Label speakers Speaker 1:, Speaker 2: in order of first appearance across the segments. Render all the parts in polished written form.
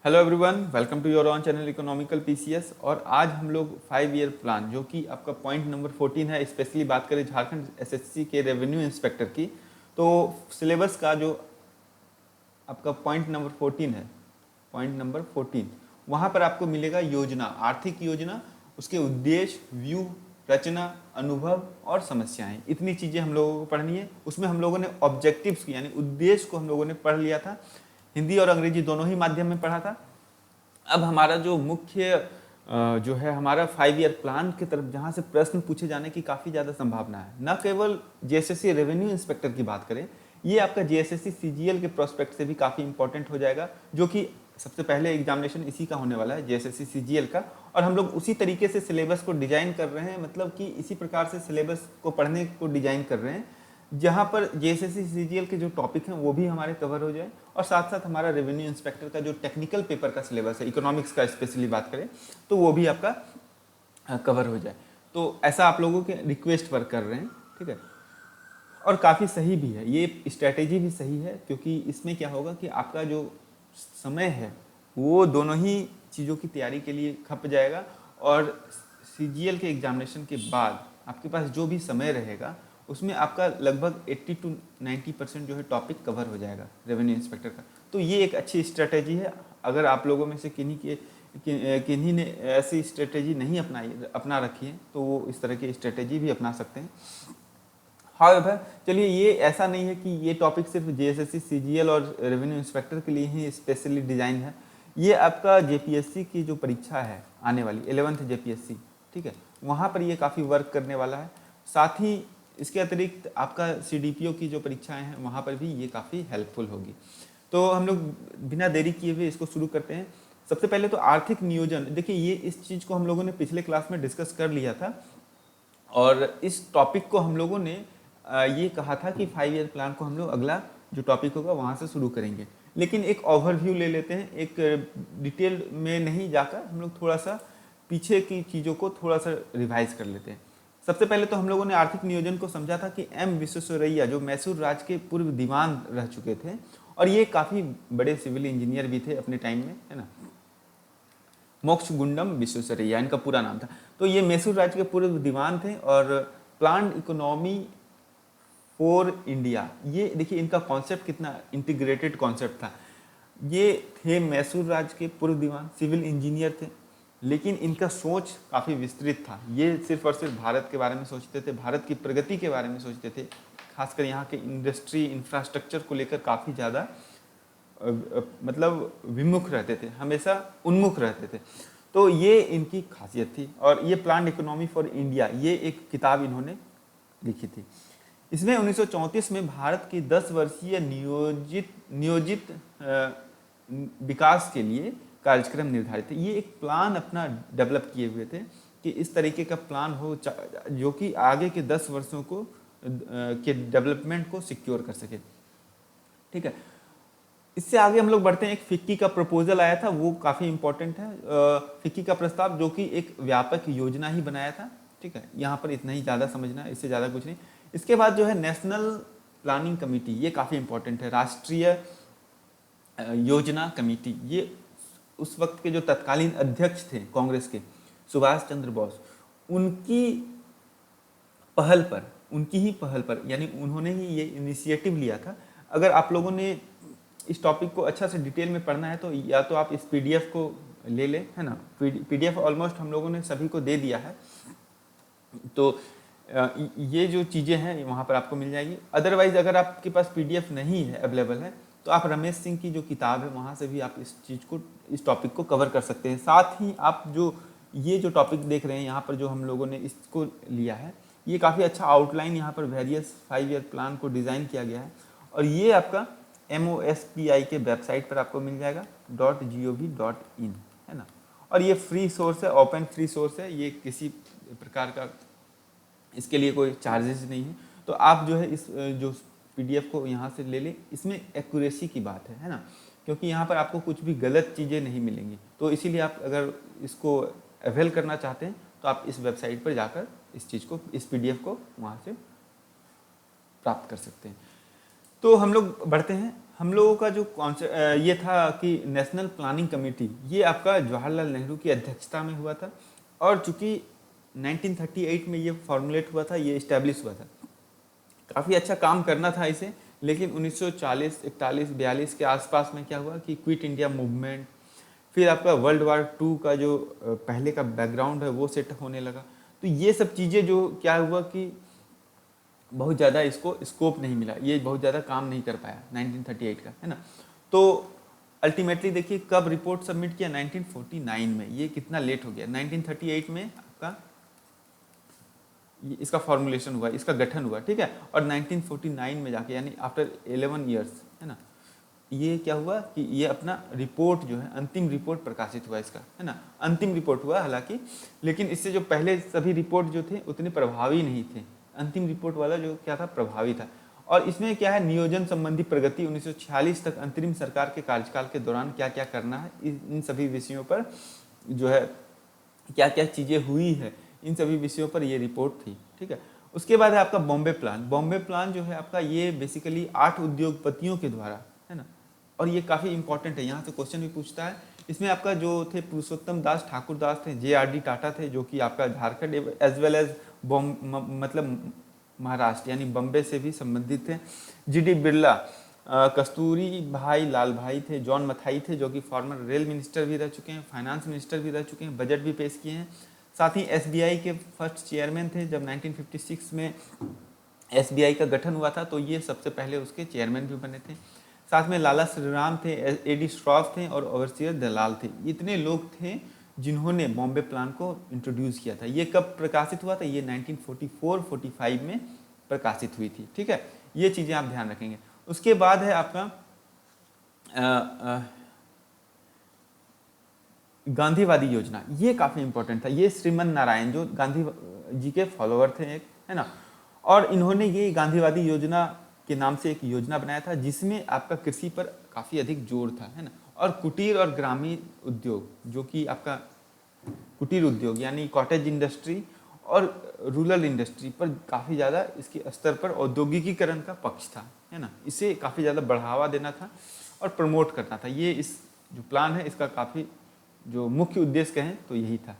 Speaker 1: Hello everyone, welcome to your own channel economical PCS. और आज हम लोग 5 ईयर प्लान जो कि आपका पॉइंट नंबर 14 है, स्पेशली बात करें झारखंड एसएससी के रेवेन्यू इंस्पेक्टर की। तो सिलेबस का जो आपका पॉइंट नंबर 14 है, पॉइंट नंबर 14, वहाँ पर आपको मिलेगा योजना, आर्थिक योजना, उसके उद्देश्य, व्यू, रचना, अनुभव और समस्याएं। इतनी चीज़ें हम लोगों को पढ़नी है। उसमें हम लोगों ने ऑब्जेक्टिव्स की यानी उद्देश्य को हम लोगों ने पढ़ लिया था। हिंदी और अंग्रेजी दोनों ही माध्यम में पढ़ा था। अब हमारा जो मुख्य जो है हमारा 5 ईयर प्लान की तरफ, जहाँ से प्रश्न पूछे जाने की काफ़ी ज़्यादा संभावना है। न केवल जीएसएससी रेवेन्यू इंस्पेक्टर की बात करें, ये आपका जीएसएससी सीजीएल के प्रोस्पेक्ट से भी काफ़ी इंपॉर्टेंट हो जाएगा, जो कि सबसे पहले एग्जामिनेशन इसी का होने वाला है, जीएसएससी सीजीएल का। और हम लोग उसी तरीके से सिलेबस को डिजाइन कर रहे हैं, मतलब कि इसी प्रकार से सिलेबस को पढ़ने को डिजाइन कर रहे हैं, जहाँ पर जेएसएससी सीजीएल के जो टॉपिक हैं वो भी हमारे कवर हो जाए, और साथ साथ हमारा रेवेन्यू इंस्पेक्टर का जो टेक्निकल पेपर का सिलेबस है, इकोनॉमिक्स का स्पेशली बात करें, तो वो भी आपका कवर हो जाए। तो ऐसा आप लोगों के रिक्वेस्ट पर कर रहे हैं, ठीक है। और काफ़ी सही भी है, ये स्ट्रैटेजी भी सही है, क्योंकि इसमें क्या होगा कि आपका जो समय है वो दोनों ही चीज़ों की तैयारी के लिए खप जाएगा। और सीजीएल के एग्जामिनेशन के बाद आपके पास जो भी समय रहेगा उसमें आपका लगभग 80 to 90% जो है टॉपिक कवर हो जाएगा रेवेन्यू इंस्पेक्टर का। तो ये एक अच्छी स्ट्रैटेजी है। अगर आप लोगों में से किन्हीं ने ऐसी स्ट्रैटेजी नहीं अपना रखी है, तो वो इस तरह की स्ट्रैटेजी भी अपना सकते हैं। हाउएवर, चलिए, ये ऐसा नहीं है कि ये टॉपिक सिर्फ जेएसएससी सीजीएल और रेवेन्यू इंस्पेक्टर के लिए ही स्पेशली डिजाइन है। ये आपका जेपीएससी की जो परीक्षा है आने वाली 11th जेपीएससी, ठीक है, वहाँ पर ये काफ़ी वर्क करने वाला है। साथ ही इसके अतिरिक्त आपका सीडीपीओ की जो परीक्षाएं हैं वहाँ पर भी ये काफ़ी हेल्पफुल होगी। तो हम लोग बिना देरी किए हुए इसको शुरू करते हैं। सबसे पहले तो आर्थिक नियोजन, देखिए ये इस चीज़ को हम लोगों ने पिछले क्लास में डिस्कस कर लिया था, और इस टॉपिक को हम लोगों ने ये कहा था कि 5 ईयर प्लान को हम लोग अगला जो टॉपिक होगा वहाँ से शुरू करेंगे। लेकिन एक ओवरव्यू ले लेते हैं, एक डिटेल में नहीं जाकर हम लोग थोड़ा सा पीछे की चीज़ों को थोड़ा सा रिवाइज कर लेते हैं। सबसे पहले तो हम लोगों ने आर्थिक नियोजन को समझा था कि एम विश्वेश्वरैया जो मैसूर राज के पूर्व दीवान रह चुके थे, और ये काफ़ी बड़े सिविल इंजीनियर भी थे अपने टाइम में, है ना। मोक्षगुंडम विश्वेश्वरैया इनका पूरा नाम था। तो ये मैसूर राज्य के पूर्व दीवान थे, और प्लान्ड इकोनॉमी फॉर इंडिया, ये देखिए इनका कॉन्सेप्ट कितना इंटीग्रेटेड कॉन्सेप्ट था। ये थे मैसूर राज्य के पूर्व दीवान, सिविल इंजीनियर थे, लेकिन इनका सोच काफ़ी विस्तृत था। ये सिर्फ और सिर्फ भारत के बारे में सोचते थे, भारत की प्रगति के बारे में सोचते थे, खासकर यहाँ के इंडस्ट्री इंफ्रास्ट्रक्चर को लेकर काफ़ी ज़्यादा मतलब विमुख रहते थे, हमेशा उन्मुख रहते थे। तो ये इनकी खासियत थी। और ये प्लान्ड इकोनॉमी फॉर इंडिया, ये एक किताब इन्होंने लिखी थी। इसमें 1934 में भारत की 10 वर्षीय नियोजित विकास के लिए कार्यक्रम निर्धारित थे। ये एक प्लान अपना डेवलप किए हुए थे कि इस तरीके का प्लान हो जो कि आगे के 10 वर्षों को के डेवलपमेंट को सिक्योर कर सके, ठीक है। इससे आगे हम लोग बढ़ते हैं। एक फिक्की का प्रपोजल आया था, वो काफ़ी इंपॉर्टेंट है। फिक्की का प्रस्ताव जो कि एक व्यापक योजना ही बनाया था, ठीक है। यहाँ पर इतना ही ज़्यादा समझना है, इससे ज़्यादा कुछ नहीं। इसके बाद जो है नेशनल प्लानिंग कमेटी, ये काफ़ी इंपॉर्टेंट है। राष्ट्रीय योजना कमेटी, ये उस वक्त के जो तत्कालीन अध्यक्ष थे कांग्रेस के, सुभाष चंद्र बोस, उनकी ही पहल पर यानी उन्होंने ही ये इनिशिएटिव लिया था। अगर आप लोगों ने इस टॉपिक को अच्छा से डिटेल में पढ़ना है तो या तो आप इस पीडीएफ को ले लें, है ना। पीडीएफ ऑलमोस्ट हम लोगों ने सभी को दे दिया है, तो ये जो चीज़ें हैं वहाँ पर आपको मिल जाएगी। अदरवाइज अगर आपके पास पीडीएफ नहीं है, अवेलेबल है, तो आप रमेश सिंह की जो किताब है वहाँ से भी आप इस चीज़ को, इस टॉपिक को कवर कर सकते हैं। साथ ही आप ये जो टॉपिक देख रहे हैं यहाँ पर, जो हम लोगों ने इसको लिया है, ये काफ़ी अच्छा आउटलाइन यहाँ पर वेरियस 5 ईयर प्लान को डिज़ाइन किया गया है, और ये आपका MOSPI के वेबसाइट पर आपको मिल जाएगा .gov.in, है ना। और ये फ्री सोर्स है, ओपन फ्री सोर्स है, ये किसी प्रकार का इसके लिए कोई चार्जेस नहीं है। तो आप जो है इस जो पीडीएफ को यहाँ से ले लें। इसमें एक्यूरेसी की बात है ना, क्योंकि यहाँ पर आपको कुछ भी गलत चीज़ें नहीं मिलेंगी। तो इसीलिए आप अगर इसको अवेल करना चाहते हैं तो आप इस वेबसाइट पर जाकर इस चीज़ को, इस पीडीएफ को वहाँ से प्राप्त कर सकते हैं। तो हम लोग बढ़ते हैं। हम लोगों का जो कॉन्सेप्ट ये था कि नेशनल प्लानिंग कमेटी, ये आपका जवाहरलाल नेहरू की अध्यक्षता में हुआ था, और चूंकि 1938 में ये फॉर्मुलेट हुआ था, ये इस्टेब्लिश हुआ था। काफ़ी अच्छा काम करना था इसे, लेकिन 1940, 41, 42 के आसपास में क्या हुआ कि क्विट इंडिया मूवमेंट, फिर आपका वर्ल्ड वार 2 का जो पहले का बैकग्राउंड है वो सेट होने लगा। तो ये सब चीज़ें जो क्या हुआ कि बहुत ज़्यादा इसको स्कोप नहीं मिला, ये बहुत ज़्यादा काम नहीं कर पाया 1938 का, है ना। तो अल्टीमेटली देखिए कब रिपोर्ट सबमिट किया, 1949 में। ये कितना लेट हो गया, 1938 में आपका इसका फॉर्मुलेशन हुआ, इसका गठन हुआ, ठीक है। और 1949 में जाके, यानी आफ्टर 11 ईयर्स, है ना, ये क्या हुआ कि ये अपना रिपोर्ट जो है, अंतिम रिपोर्ट प्रकाशित हुआ इसका, है ना। अंतिम रिपोर्ट हुआ हालांकि, लेकिन इससे जो पहले सभी रिपोर्ट जो थे उतने प्रभावी नहीं थे। अंतिम रिपोर्ट वाला जो क्या था, प्रभावी था। और इसमें क्या है, नियोजन संबंधी प्रगति 1946 तक अंतरिम सरकार के कार्यकाल के दौरान क्या क्या करना है, इन सभी विषयों पर जो है क्या क्या चीज़ें हुई है, इन सभी विषयों पर ये रिपोर्ट थी, ठीक है। उसके बाद है आपका बॉम्बे प्लान। बॉम्बे प्लान जो है आपका, ये बेसिकली 8 उद्योगपतियों के द्वारा, है ना, और ये काफ़ी इंपॉर्टेंट है, यहाँ से क्वेश्चन भी पूछता है। इसमें आपका जो थे पुरुषोत्तम दास ठाकुर दास थे, JRD टाटा थे, जो कि आपका झारखंड एज वेल एज मतलब महाराष्ट्र यानी बम्बे से भी संबंधित थे। GD बिरला, कस्तूरी भाई लाल भाई थे, जॉन मथाई थे, जो कि फॉर्मर रेल मिनिस्टर भी रह चुके हैं, फाइनेंस मिनिस्टर भी रह चुके हैं, बजट भी पेश किए हैं। साथ ही SBI के फर्स्ट चेयरमैन थे। जब 1956 में SBI का गठन हुआ था तो ये सबसे पहले उसके चेयरमैन भी बने थे। साथ में लाला श्रीराम थे, AD श्रॉफ थे और ओवरसियर दलाल थे। इतने लोग थे जिन्होंने बॉम्बे प्लान को इंट्रोड्यूस किया था। ये कब प्रकाशित हुआ था, ये 1944-45 में प्रकाशित हुई थी, ठीक है। ये चीज़ें आप ध्यान रखेंगे। उसके बाद है आपका गांधीवादी योजना। ये काफ़ी इंपॉर्टेंट था। ये श्रीमन नारायण जो गांधी जी के फॉलोअर थे एक, है ना, और इन्होंने ये गांधीवादी योजना के नाम से एक योजना बनाया था जिसमें आपका कृषि पर काफ़ी अधिक जोर था, है ना, और कुटीर और ग्रामीण उद्योग, जो कि आपका कुटीर उद्योग यानी कॉटेज इंडस्ट्री और रूरल इंडस्ट्री पर काफ़ी ज़्यादा इसके स्तर पर औद्योगिकीकरण का पक्ष था, है ना। इसे काफ़ी ज़्यादा बढ़ावा देना था और प्रमोट करना था। ये इस जो प्लान है इसका काफ़ी जो मुख्य उद्देश्य कहें तो यही था।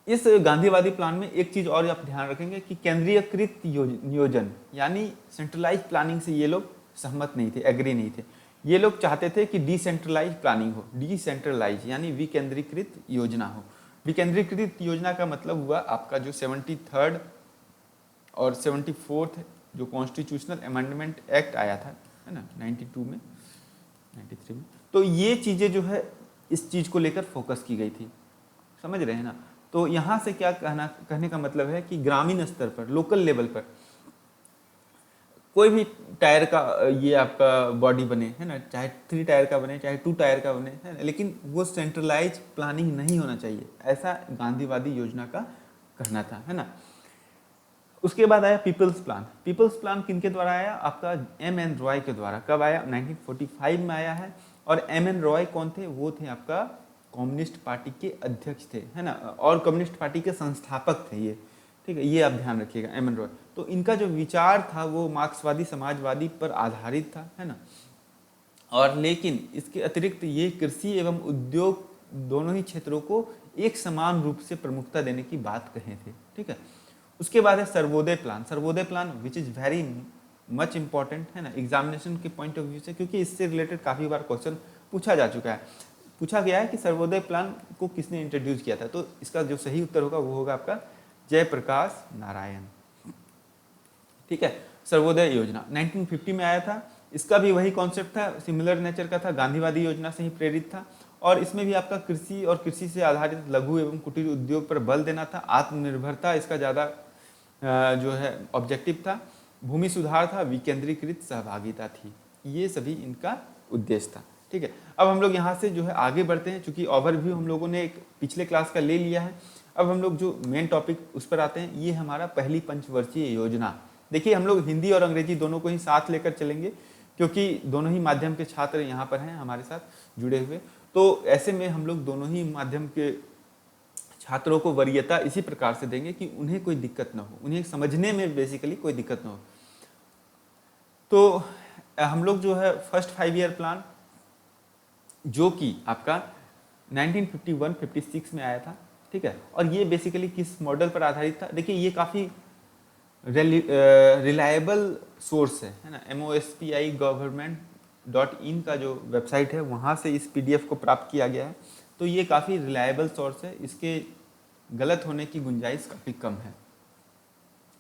Speaker 1: इस गांधीवादी प्लान में एक चीज और आप ध्यान रखेंगे कि केंद्रीयकृत नियोजन यानी सेंट्रलाइज प्लानिंग से ये लोग सहमत नहीं थे, एग्री नहीं थे। ये लोग चाहते थे कि डिसेंट्रलाइज प्लानिंग हो, डिसेंट्रलाइज यानी विकेंद्रीकृत योजना हो। विकेंद्रीकृत योजना का मतलब हुआ आपका जो 73rd और 74th जो कॉन्स्टिट्यूशनल अमेंडमेंट एक्ट आया था, है ना, 92 में, 93 में, तो ये चीज़ें जो है इस चीज़ को लेकर फोकस की गई थी, समझ रहे हैं ना। तो यहाँ से क्या कहने का मतलब है कि ग्रामीण स्तर पर, लोकल लेवल पर कोई भी टायर का ये आपका बॉडी बने, है ना, चाहे 3 टायर का बने चाहे 2 टायर का बने, है ना, लेकिन वो सेंट्रलाइज प्लानिंग नहीं होना चाहिए, ऐसा गांधीवादी योजना का कहना था, है ना। उसके बाद आया पीपल्स प्लान। पीपल्स प्लान किनके द्वारा आया, आपका M.N. रॉय के द्वारा। कब आया, 1945 में आया है। और M.N. रॉय कौन थे, वो थे आपका कम्युनिस्ट पार्टी के अध्यक्ष थे, है ना, और कम्युनिस्ट पार्टी के संस्थापक थे ये, ठीक है, ये आप ध्यान रखिएगा, M.N. रॉय। तो इनका जो विचार था वो मार्क्सवादी समाजवादी पर आधारित था, है ना, और लेकिन इसके अतिरिक्त ये कृषि एवं उद्योग दोनों ही क्षेत्रों को एक समान रूप से प्रमुखता देने की बात कहे थे, ठीक है। उसके बाद है Sarvodaya plan. Sarvodaya plan which is very much important, है ना, एग्जामिनेशन के पॉइंट ऑफ व्यू से, क्योंकि इससे रिलेटेड काफ़ी बार क्वेश्चन पूछा जा चुका है। पूछा गया है कि सर्वोदय प्लान को किसने इंट्रोड्यूस किया था, तो इसका जो सही उत्तर होगा वो होगा आपका जयप्रकाश नारायण, ठीक है। सर्वोदय योजना 1950 में आया था। इसका भी वही कॉन्सेप्ट था, सिमिलर नेचर का था, गांधीवादी योजना से ही प्रेरित था। और इसमें भी आपका कृषि और कृषि से आधारित लघु एवं कुटीर उद्योग पर बल देना था। आत्मनिर्भरता इसका ज़्यादा जो है ऑब्जेक्टिव था। भूमि सुधार था, विकेंद्रीकृत सहभागिता थी। ये सभी इनका उद्देश्य था, ठीक है। अब हम लोग यहाँ से जो है आगे बढ़ते हैं, चूंकि ओवरव्यू हम लोगों ने एक पिछले क्लास का ले लिया है। अब हम लोग जो मेन टॉपिक उस पर आते हैं, ये हमारा पहली पंचवर्षीय योजना। देखिए हम लोग हिंदी और अंग्रेजी दोनों को ही साथ लेकर चलेंगे, क्योंकि दोनों ही माध्यम के छात्र यहाँ पर हैं हमारे साथ जुड़े हुए। तो ऐसे में हम लोग दोनों ही माध्यम के छात्रों को वरीयता इसी प्रकार से देंगे कि उन्हें कोई दिक्कत ना हो, उन्हें समझने में बेसिकली कोई दिक्कत ना हो। तो हम लोग जो है फर्स्ट 5 ईयर प्लान जो कि आपका 1951-56 में आया था, ठीक है, और ये बेसिकली किस मॉडल पर आधारित था? देखिए ये काफ़ी रिलायबल सोर्स है ना, MOSPI-government.in का जो वेबसाइट है वहाँ से इस PDF को प्राप्त किया गया है। तो ये काफ़ी रिलायबल सोर्स है, इसके गलत होने की गुंजाइश काफ़ी कम है,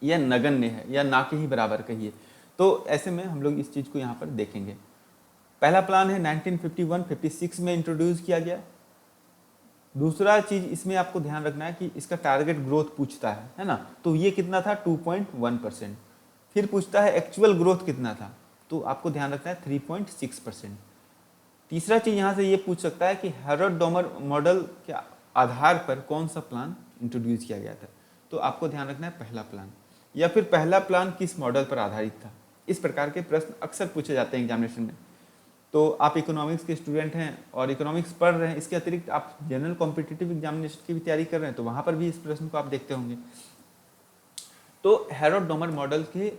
Speaker 1: यह नगण्य है या ना के ही बराबर कहिए। तो ऐसे में हम लोग इस चीज़ को यहाँ पर देखेंगे। पहला प्लान है 1951-56 में इंट्रोड्यूस किया गया। दूसरा चीज इसमें आपको ध्यान रखना है कि इसका टारगेट ग्रोथ पूछता है ना, तो ये कितना था 2.1%। फिर पूछता है एक्चुअल ग्रोथ कितना था, तो आपको ध्यान रखना है 3.6%। तीसरा चीज यहाँ से ये पूछ सकता है कि हैरोल्ड डोमर मॉडल के आधार पर कौन सा प्लान इंट्रोड्यूस किया गया था, तो आपको ध्यान रखना है पहला प्लान, या फिर पहला प्लान किस मॉडल पर आधारित था। इस प्रकार के प्रश्न अक्सर पूछे जाते हैं एग्जामिनेशन में। तो आप इकोनॉमिक्स के स्टूडेंट हैं और इकोनॉमिक्स पढ़ रहे हैं, इसके अतिरिक्त आप जनरल कॉम्पिटिटिव एग्जामिनेशन की भी तैयारी कर रहे हैं, तो वहाँ पर भी इस प्रश्न को आप देखते होंगे। तो हैरोल्ड डोमर मॉडल के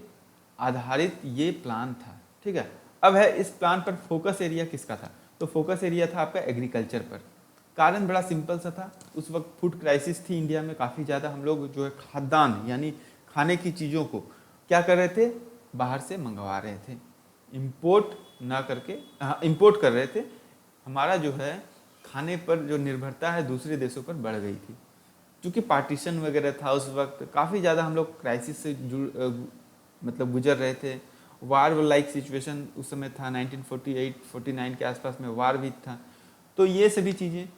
Speaker 1: आधारित ये प्लान था, ठीक है। अब है इस प्लान पर फोकस एरिया किसका था, तो फोकस एरिया था आपका एग्रीकल्चर पर। कारण बड़ा सिंपल सा था, उस वक्त फूड क्राइसिस थी इंडिया में काफ़ी ज़्यादा। हम लोग जो है खाद्यान्न यानी खाने की चीज़ों को क्या कर रहे थे, बाहर से मंगवा रहे थे, इम्पोर्ट ना करके इम्पोर्ट कर रहे थे। हमारा जो है खाने पर जो निर्भरता है दूसरे देशों पर बढ़ गई थी, क्योंकि पार्टीशन वगैरह था उस वक्त, काफ़ी ज़्यादा हम लोग क्राइसिस से मतलब गुजर रहे थे। वार लाइक सिचुएशन उस समय था, 1948-49 के आसपास में वार भी था। तो ये सभी चीज़ें,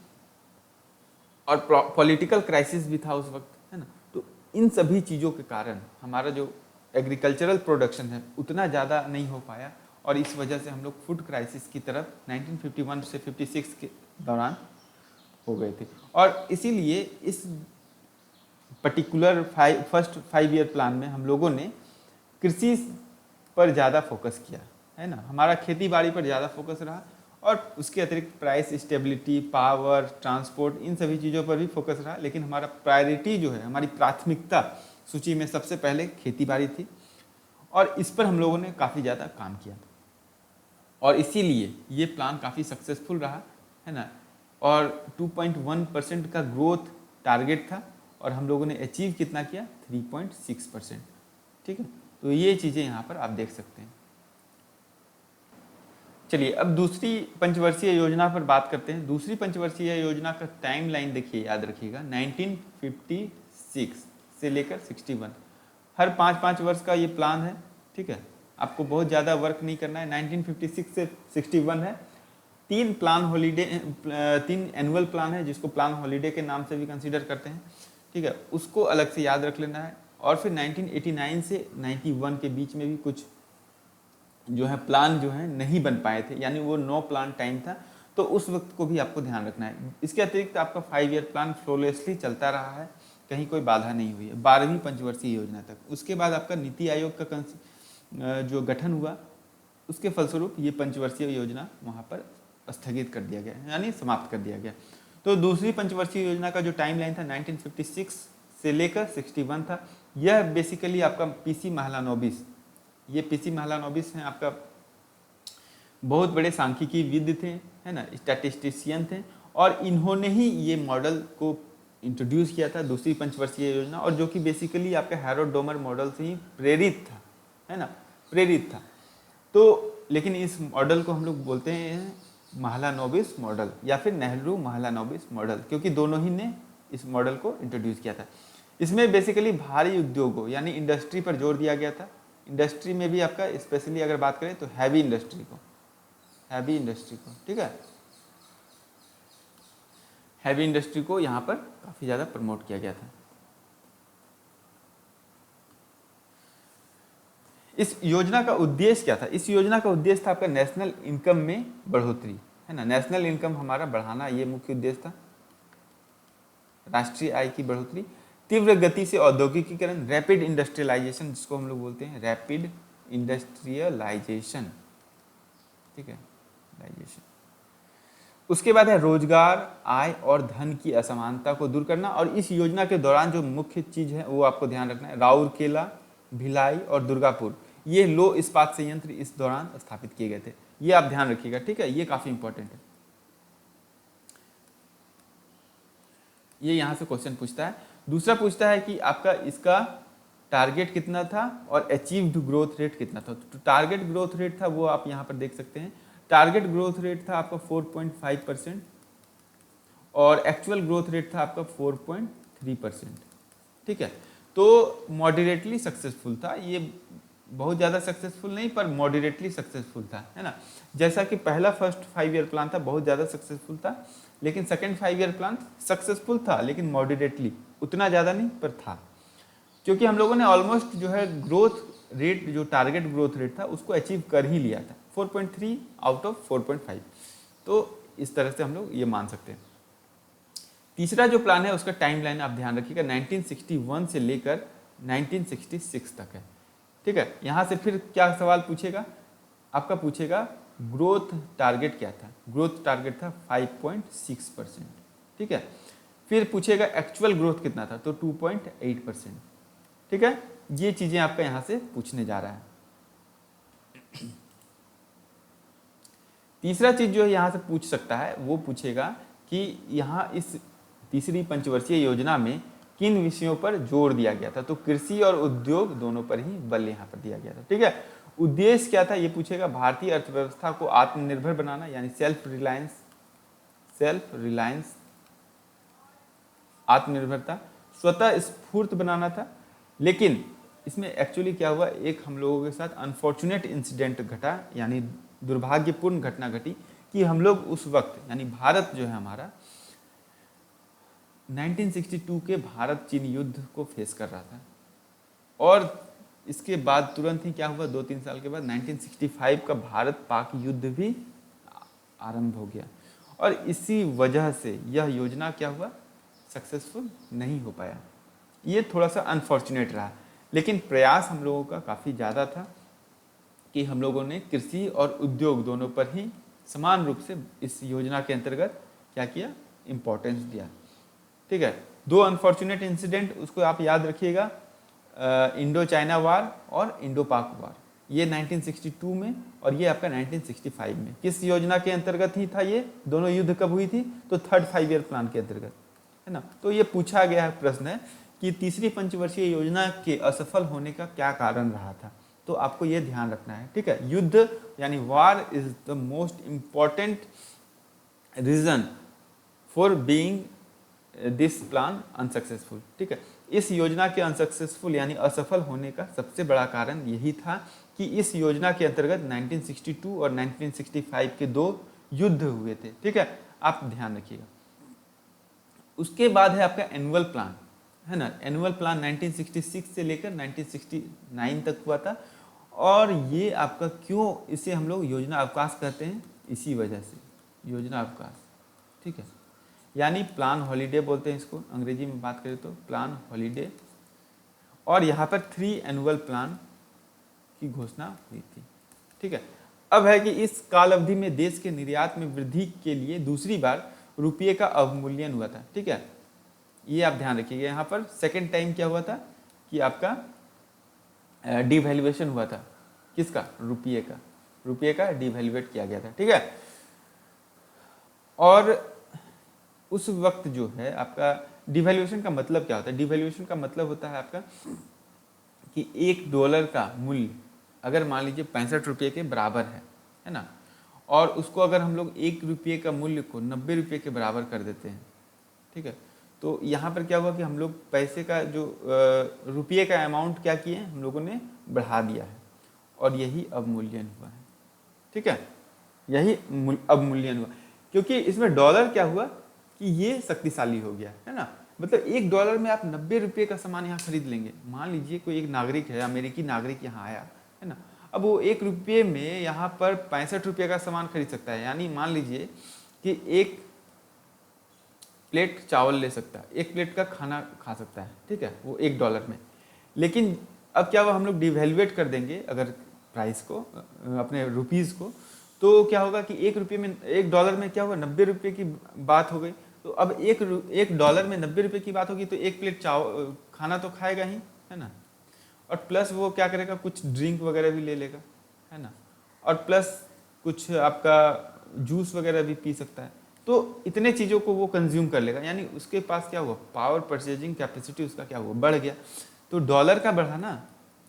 Speaker 1: और पॉलिटिकल क्राइसिस भी था उस वक्त, है ना। तो इन सभी चीज़ों के कारण हमारा जो एग्रीकल्चरल प्रोडक्शन है उतना ज़्यादा नहीं हो पाया, और इस वजह से हम लोग फूड क्राइसिस की तरफ 1951 से 56 के दौरान हो गए थे। और इसीलिए इस पर्टिकुलर फर्स्ट 5 ईयर प्लान में हम लोगों ने कृषि पर ज़्यादा फोकस किया, है ना। हमारा खेती बाड़ी पर ज़्यादा फोकस रहा, और उसके अतिरिक्त प्राइस स्टेबिलिटी, पावर, ट्रांसपोर्ट, इन सभी चीज़ों पर भी फोकस रहा। लेकिन हमारा प्रायोरिटी जो है, हमारी प्राथमिकता सूची में सबसे पहले खेती बाड़ी थी, और इस पर हम लोगों ने काफ़ी ज़्यादा काम किया था, और इसीलिए ये प्लान काफ़ी सक्सेसफुल रहा, है ना। और 2.1% का ग्रोथ टारगेट था, और हम लोगों ने अचीव कितना किया, 3.6%, ठीक है। तो ये चीज़ें यहाँ पर आप देख सकते हैं। चलिए अब दूसरी पंचवर्षीय योजना पर बात करते हैं। दूसरी पंचवर्षीय योजना का टाइमलाइन देखिए, याद रखिएगा, 1956 से लेकर 61, हर 5-5 वर्ष का ये प्लान है, ठीक है। आपको बहुत ज़्यादा वर्क नहीं करना है। 1956 से 61 है। 3 प्लान हॉलीडे, 3 एनुअल प्लान है, जिसको प्लान हॉलीडे के नाम से भी कंसीडर करते हैं, ठीक है, उसको अलग से याद रख लेना है। और फिर 1989 से 91 के बीच में भी कुछ जो है प्लान जो है नहीं बन पाए थे, यानी वो नो प्लान टाइम था, तो उस वक्त को भी आपको ध्यान रखना है। इसके अतिरिक्त आपका 5 ईयर प्लान फ्लोलेसली चलता रहा है, कहीं कोई बाधा नहीं हुई है 12वीं पंचवर्षीय योजना तक। उसके बाद आपका नीति आयोग का जो गठन हुआ, उसके फलस्वरूप ये पंचवर्षीय योजना वहाँ पर स्थगित कर दिया गया, यानी समाप्त कर दिया गया। तो दूसरी पंचवर्षीय योजना का जो टाइमलाइन था 1956 से लेकर 61 था। यह बेसिकली आपका PC महालानोबिस, ये PC महालानोबिस हैं, आपका बहुत बड़े सांख्यिकीविद थे, है ना, स्टैटिस्टिशियन थे, और इन्होंने ही ये मॉडल को इंट्रोड्यूस किया था, दूसरी पंचवर्षीय योजना, और जो कि बेसिकली आपके हैरोल्ड डोमर मॉडल से ही प्रेरित था, है ना, प्रेरित था। तो लेकिन इस मॉडल को हम लोग बोलते हैं महालानोबिस मॉडल या फिर नेहरू महालानोबिस मॉडल, क्योंकि दोनों ही ने इस मॉडल को इंट्रोड्यूस किया था। इसमें बेसिकली भारी उद्योगों यानी इंडस्ट्री पर जोर दिया गया था। इंडस्ट्री में भी आपका स्पेशली अगर बात करें तो हैवी इंडस्ट्री को, ठीक है, हैवी इंडस्ट्री को यहाँ पर काफ़ी ज़्यादा प्रमोट किया गया था। इस योजना का उद्देश्य क्या था? इस योजना का उद्देश्य था आपका नेशनल इनकम में बढ़ोतरी, है ना, नेशनल इनकम हमारा बढ़ाना, ये मुख्य उद्देश्य था, राष्ट्रीय आय की बढ़ोतरी, तीव्र गति से औद्योगिकीकरण, रैपिड इंडस्ट्रियलाइजेशन, जिसको हम लोग बोलते हैं रैपिड इंडस्ट्रियलाइजेशन, ठीक है, उसके बाद है रोजगार, आय और धन की असमानता को दूर करना। और इस योजना के दौरान जो मुख्य चीज है वो आपको ध्यान रखना है, राउरकेला, भिलाई और दुर्गापुर, ये लो इस्पात संयंत्र इस दौरान स्थापित किए गए थे। ये आप ध्यान रखिएगा, ठीक है, ये काफी इंपॉर्टेंट है। ये यहाँ से क्वेश्चन पूछता है। दूसरा पूछता है कि आपका इसका टारगेट कितना था और अचीव्ड ग्रोथ रेट कितना था। तो टारगेट ग्रोथ रेट था वो आप यहाँ पर देख सकते हैं। टारगेट ग्रोथ रेट था आपका 4.5% और एक्चुअल ग्रोथ रेट था आपका 4.3%, ठीक है। तो मॉडरेटली सक्सेसफुल था, ये बहुत ज़्यादा सक्सेसफुल नहीं पर मॉडरेटली सक्सेसफुल था, है ना। जैसा कि पहला फर्स्ट 5 ईयर प्लान था बहुत ज़्यादा सक्सेसफुल था, लेकिन सेकंड 5 ईयर प्लान सक्सेसफुल था लेकिन मॉडरेटली, उतना ज़्यादा नहीं पर था। क्योंकि हम लोगों ने ऑलमोस्ट जो है ग्रोथ रेट, जो टारगेट ग्रोथ रेट था उसको अचीव कर ही लिया था, 4.3 आउट ऑफ 4.5। तो इस तरह से हम लोग ये मान सकते हैं। तीसरा जो प्लान है उसका टाइमलाइन आप ध्यान रखिएगा, 1961 से लेकर 1966 तक है, ठीक है। यहाँ से फिर क्या सवाल पूछेगा, आपका पूछेगा ग्रोथ टारगेट क्या था। ग्रोथ टारगेट था 5.6%, ठीक है। फिर पूछेगा एक्चुअल ग्रोथ कितना था, तो 2.8%, ठीक है। ये चीजें आपका यहाँ से पूछने जा रहा है। तीसरा चीज जो है यहाँ से पूछ सकता है, वो पूछेगा कि यहाँ इस तीसरी पंचवर्षीय योजना में किन विषयों पर जोर दिया गया था। तो कृषि और उद्योग दोनों पर ही बल यहाँ पर दिया गया था, ठीक है। उद्देश्य क्या था ये पूछेगा, भारतीय अर्थव्यवस्था को आत्मनिर्भर बनाना, यानी सेल्फ रिलायंस आत्मनिर्भरता, स्वतः स्फूर्त बनाना था। लेकिन इसमें एक्चुअली क्या हुआ, एक हम लोगों के साथ अनफॉर्चुनेट इंसिडेंट घटा, यानी दुर्भाग्यपूर्ण घटना घटी कि हम लोग उस वक्त, यानी भारत जो है हमारा 1962 के भारत चीन युद्ध को फेस कर रहा था, और इसके बाद तुरंत ही क्या हुआ, 2-3 साल के बाद 1965 का भारत पाक युद्ध भी आरंभ हो गया, और इसी वजह से यह योजना क्या हुआ, सक्सेसफुल नहीं हो पाया। ये थोड़ा सा अनफॉर्चुनेट रहा, लेकिन प्रयास हम लोगों का काफ़ी ज़्यादा था कि हम लोगों ने कृषि और उद्योग दोनों पर ही समान रूप से इस योजना के अंतर्गत क्या किया, इम्पोर्टेंस दिया, ठीक है। 2 अनफॉर्चुनेट इंसिडेंट उसको आप याद रखिएगा, इंडो चाइना वार और इंडो पाक वार, ये 1962 में और ये आपका 1965 में। किस योजना के अंतर्गत ही था ये दोनों युद्ध, कब हुई थी, तो थर्ड 5 ईयर प्लान के अंतर्गत, है ना। तो ये पूछा गया है प्रश्न है कि तीसरी पंचवर्षीय योजना के असफल होने का क्या कारण रहा था। तो आपको ये ध्यान रखना है, ठीक है। युद्ध यानी war is the most important reason for being this plan unsuccessful, ठीक है। इस योजना के अनसक्सेसफुल यानी असफल होने का सबसे बड़ा कारण यही था कि इस योजना के अंतर्गत 1962 और 1965 के 2 युद्ध हुए थे, ठीक है, आप ध्यान रखिएगा। उसके बाद है आपका एनुअल प्लान, है ना। एनुअल प्लान 1966 से लेकर 1969 तक हुआ था, और ये आपका क्यों इसे हम लोग योजना अवकाश कहते हैं, इसी वजह से योजना अवकाश, ठीक है, यानी प्लान हॉलीडे बोलते हैं इसको, अंग्रेजी में बात करें तो प्लान हॉलीडे। और यहाँ पर 3 एनुअल प्लान की घोषणा हुई थी, ठीक है। अब है कि इस काल अवधि में देश के निर्यात में वृद्धि के लिए दूसरी बार रुपये का अवमूल्यन हुआ था, ठीक है। ये आप ध्यान रखिएगा, यहाँ पर सेकेंड टाइम क्या हुआ था कि आपका डिवैल्यूएशन हुआ था, किसका, रुपये का डिवैल्यूएट किया गया था, ठीक है। और उस वक्त जो है आपका डिवैल्यूएशन का मतलब क्या होता है, डिवैल्यूएशन का मतलब होता है आपका कि $1 का मूल्य अगर मान लीजिए 65 रुपये के बराबर है ना, और उसको अगर हम लोग 1 रुपये का मूल्य को 90 रुपये के बराबर कर देते हैं, ठीक है, तो यहाँ पर क्या हुआ कि हम लोग पैसे का जो रुपये का अमाउंट क्या किए हम लोगों ने बढ़ा दिया है, और यही अवमूल्यन हुआ है, ठीक है, यही अवमूल्यन हुआ। क्योंकि इसमें डॉलर क्या हुआ कि ये शक्तिशाली हो गया, है ना। मतलब $1 में आप 90 रुपये का सामान यहाँ खरीद लेंगे। मान लीजिए कोई एक नागरिक है, अमेरिकी नागरिक यहाँ आया, है ना, अब वो 1 रुपये में यहाँ पर 65 रुपये का सामान खरीद सकता है, यानी मान लीजिए कि 1 प्लेट चावल ले सकता है, 1 प्लेट का खाना खा सकता है, ठीक है, वो $1 में। लेकिन अब क्या हुआ, हम लोग डिवैल्यूएट कर देंगे अगर प्राइस को, अपने रुपीज़ को, तो क्या होगा कि 1 रुपये में, $1 में क्या होगा, 90 रुपये की बात हो गई। तो अब $1 में 90 रुपये की बात होगी तो 1 प्लेट चावल खाना तो खाएगा ही, है ना। और प्लस वो क्या करेगा, कुछ ड्रिंक वगैरह भी ले लेगा, है ना, और प्लस कुछ आपका जूस वगैरह भी पी सकता है। तो इतने चीज़ों को वो कंज्यूम कर लेगा, यानी उसके पास क्या हुआ, पावर परचेजिंग कैपेसिटी उसका क्या हुआ, बढ़ गया। तो डॉलर का बढ़ा ना,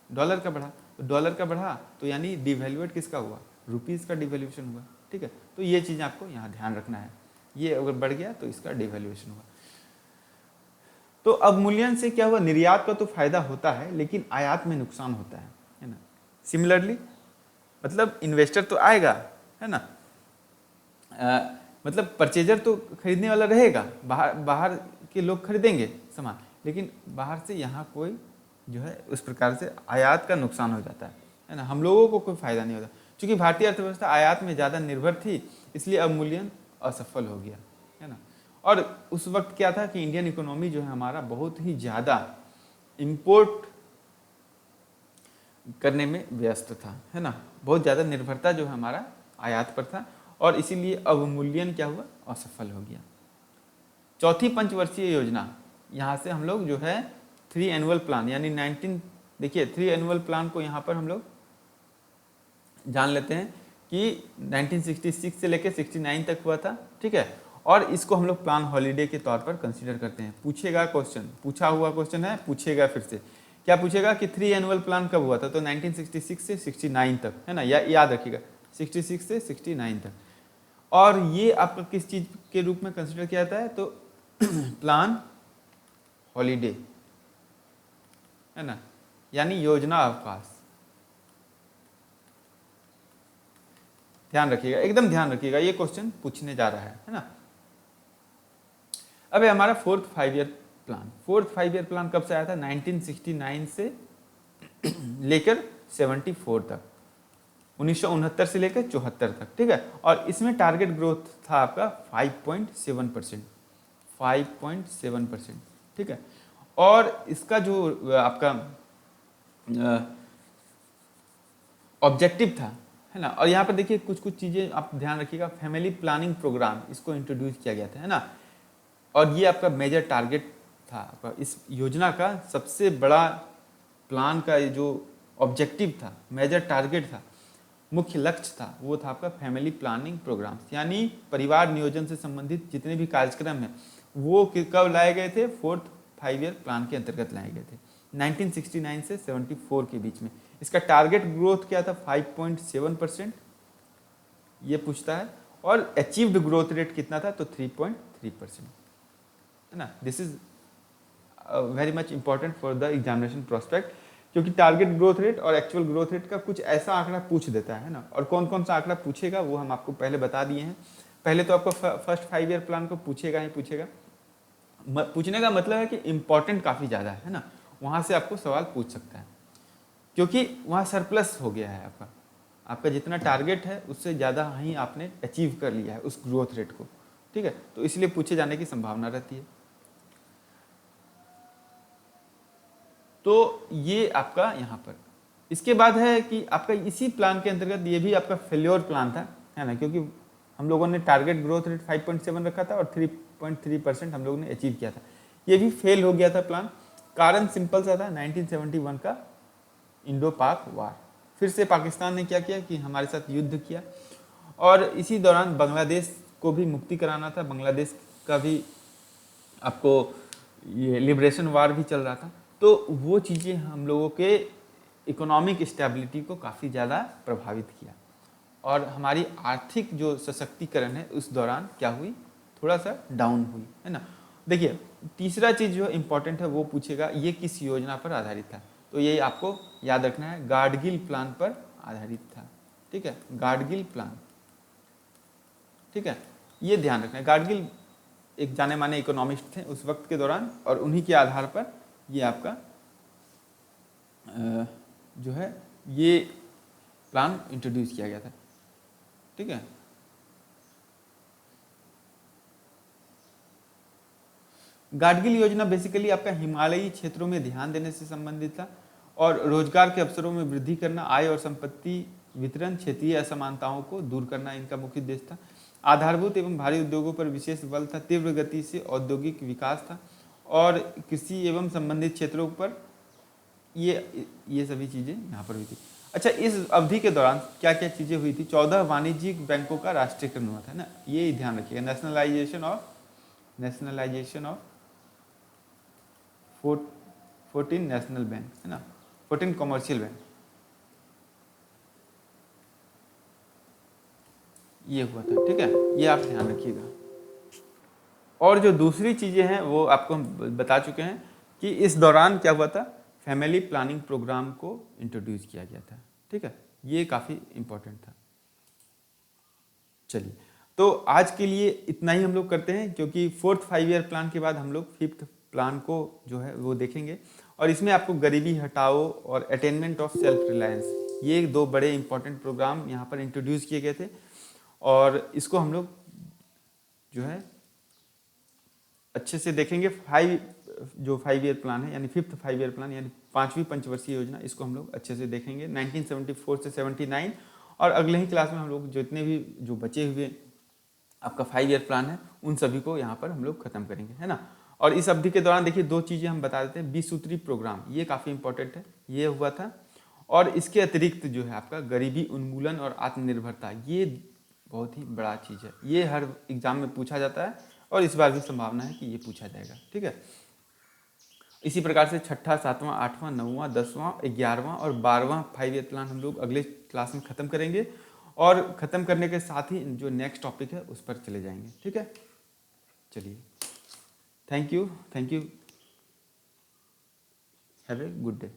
Speaker 1: डॉलर का बढ़ा, तो डॉलर का बढ़ा तो यानी डिवैल्यूएट किसका हुआ, रुपीज़ का डिवैल्यूएशन हुआ, ठीक है। तो ये चीज़ आपको यहाँ ध्यान रखना है, ये अगर बढ़ गया तो इसका डिवैल्यूएशन हुआ। तो अवमूल्यन से क्या हुआ, निर्यात का तो फायदा होता है लेकिन आयात में नुकसान होता है ना। सिमिलरली मतलब इन्वेस्टर तो आएगा, है ना, मतलब परचेजर तो खरीदने वाला रहेगा, बाहर बाहर के लोग खरीदेंगे सामान, लेकिन बाहर से यहाँ कोई जो है उस प्रकार से आयात का नुकसान हो जाता है ना, हम लोगों को कोई फायदा नहीं होता। क्योंकि भारतीय अर्थव्यवस्था आयात में ज़्यादा निर्भर थी, इसलिए अवमूल्यन असफल हो गया, है ना। और उस वक्त क्या था कि इंडियन इकोनॉमी जो है हमारा बहुत ही ज़्यादा इम्पोर्ट करने में व्यस्त था, है ना, बहुत ज़्यादा निर्भरता जो है हमारा आयात पर था, और इसीलिए अवमूल्यन क्या हुआ, असफल हो गया। चौथी पंचवर्षीय योजना, यहाँ से हम लोग जो है 3 एनुअल प्लान यानी 19, देखिए 3 एनुअल प्लान को यहाँ पर हम लोग जान लेते हैं कि 1966 से लेकर 69 तक हुआ था, ठीक है। और इसको हम लोग प्लान हॉलीडे के तौर पर कंसीडर करते हैं। पूछेगा क्वेश्चन, पूछा हुआ क्वेश्चन है, पूछेगा फिर से, क्या पूछेगा कि 3 एनुअल प्लान कब हुआ था, तो 1966 से 69 तक, है ना, या याद रखिएगा 66 से 69 तक। और ये आपका किस चीज़ के रूप में कंसिडर किया जाता है, तो प्लान हॉलीडे, है ना, यानी योजना अवकाश। ध्यान रखिएगा, एकदम ध्यान रखिएगा, ये क्वेश्चन पूछने जा रहा है ना। अब हमारा 4th 5 year plan, 4th 5 year plan कब से आया था, 1969 से लेकर 74 तक, 1969 से लेकर 74 तक, ठीक है। और इसमें टारगेट ग्रोथ था आपका 5.7%, 5.7%, ठीक है। और इसका जो आपका ऑब्जेक्टिव था, है ना, और यहाँ पर देखिए कुछ कुछ चीज़ें आप ध्यान रखिएगा, फैमिली प्लानिंग प्रोग्राम इसको इंट्रोड्यूस किया गया था, है ना, और ये आपका मेजर टारगेट था आपका इस योजना का। सबसे बड़ा प्लान का ये जो ऑब्जेक्टिव था, मेजर टारगेट था, मुख्य लक्ष्य था, वो था आपका फैमिली प्लानिंग प्रोग्राम, यानी परिवार नियोजन से संबंधित जितने भी कार्यक्रम हैं वो कब लाए गए थे, 4th 5 ईयर प्लान के अंतर्गत लाए गए थे 1969 से 74 के बीच में। इसका टारगेट ग्रोथ क्या था, 5.7%, ये पूछता है, और अचीव्ड ग्रोथ रेट कितना था, तो 3.3%, है ना। This is very much important for the examination prospect, क्योंकि टारगेट ग्रोथ रेट और एक्चुअल ग्रोथ रेट का कुछ ऐसा आंकड़ा पूछ देता है ना। और कौन कौन सा आंकड़ा पूछेगा वो हम आपको पहले बता दिए हैं। पहले तो आपको फर्स्ट 5 ईयर प्लान को पूछेगा ही पूछेगा, पूछने का मतलब है कि इम्पॉर्टेंट काफ़ी ज़्यादा है ना, वहाँ से आपको सवाल पूछ सकता है, क्योंकि वहाँ सरप्लस हो गया है आपका, आपका जितना टारगेट है उससे ज़्यादा ही आपने अचीव कर लिया है उस ग्रोथ रेट को, ठीक है, तो इसलिए पूछे जाने की संभावना रहती है। तो ये आपका यहाँ पर, इसके बाद है कि आपका इसी प्लान के अंतर्गत ये भी आपका फेल्योर प्लान था, है ना, क्योंकि हम लोगों ने टारगेट ग्रोथ रेट 5.7 रखा था और 3.3% हम लोगों ने अचीव किया था, ये भी फेल हो गया था प्लान। कारण सिंपल सा था, 1971 का इंडो पाक वार, फिर से पाकिस्तान ने क्या किया कि हमारे साथ युद्ध किया, और इसी दौरान बांग्लादेश को भी मुक्ति कराना था, बांग्लादेश का भी आपको ये लिबरेशन वार भी चल रहा था। तो वो चीज़ें हम लोगों के इकोनॉमिक स्टेबिलिटी को काफ़ी ज़्यादा प्रभावित किया, और हमारी आर्थिक जो सशक्तिकरण है उस दौरान क्या हुई, थोड़ा सा डाउन हुई, है ना। देखिए तीसरा चीज़ जो इम्पोर्टेंट है वो पूछेगा, ये किस योजना पर आधारित था, तो ये आपको याद रखना है, गाडगिल प्लान पर आधारित था, ठीक है, गाडगिल प्लान, ठीक है, ये ध्यान रखना है। गाडगिल एक जाने माने इकोनॉमिस्ट थे उस वक्त के दौरान, और उन्हीं के आधार पर ये आपका जो है ये प्लान इंट्रोड्यूस किया गया था, ठीक है। गाडगिल योजना बेसिकली आपका हिमालयी क्षेत्रों में ध्यान देने से संबंधित था, और रोजगार के अवसरों में वृद्धि करना, आय और संपत्ति वितरण, क्षेत्रीय असमानताओं को दूर करना इनका मुख्य उद्देश्य था। आधारभूत एवं भारी उद्योगों पर विशेष बल था, तीव्र गति से औद्योगिक विकास था, और कृषि एवं संबंधित क्षेत्रों पर ये सभी चीज़ें यहाँ पर हुई थी। अच्छा, इस अवधि के दौरान क्या क्या चीज़ें हुई थी? 14 वाणिज्यिक बैंकों का राष्ट्रीयकरण हुआ था ना, ये ध्यान रखिएगा। नेशनलाइजेशन ऑफ 14 नेशनल बैंक है ना, 14 कॉमर्शियल बैंक, ये हुआ था। ठीक है, ये आप ध्यान रखिएगा। और जो दूसरी चीज़ें हैं वो आपको हम बता चुके हैं कि इस दौरान क्या हुआ था, फैमिली प्लानिंग प्रोग्राम को इंट्रोड्यूस किया गया था। ठीक है, ये काफ़ी इम्पोर्टेंट था। चलिए, तो आज के लिए इतना ही हम लोग करते हैं, क्योंकि 4th 5 ईयर प्लान के बाद हम लोग 5th प्लान को जो है वो देखेंगे। और इसमें आपको गरीबी हटाओ और अटेनमेंट ऑफ सेल्फ रिलायंस, ये दो बड़े इंपॉर्टेंट प्रोग्राम यहाँ पर इंट्रोड्यूस किए गए थे, और इसको हम लोग जो है अच्छे से देखेंगे। 5 ईयर प्लान है, यानी 5th 5 ईयर प्लान, यानी 5वीं पंचवर्षीय योजना, इसको हम लोग अच्छे से देखेंगे 1974 से 79। और अगले ही क्लास में हम लोग जितने भी जो बचे हुए आपका 5 ईयर प्लान है उन सभी को यहाँ पर हम लोग खत्म करेंगे, है ना। और इस अवधि के दौरान देखिए 2 चीज़ें हम बता देते हैं। 20 सूत्री प्रोग्राम, ये काफ़ी इंपॉर्टेंट है, ये हुआ था। और इसके अतिरिक्त जो है आपका गरीबी उन्मूलन और आत्मनिर्भरता, ये बहुत ही बड़ा चीज़ है, ये हर एग्जाम में पूछा जाता है और इस बार भी संभावना है कि ये पूछा जाएगा। ठीक है, इसी प्रकार से 6ठा, 7वां, 8वां, 9वां, 10वां, 11वां और 12वां 5 ईयर प्लान हम लोग अगले क्लास में ख़त्म करेंगे, और ख़त्म करने के साथ ही जो नेक्स्ट टॉपिक है उस पर चले जाएंगे। ठीक है, चलिए, thank you, have a good day.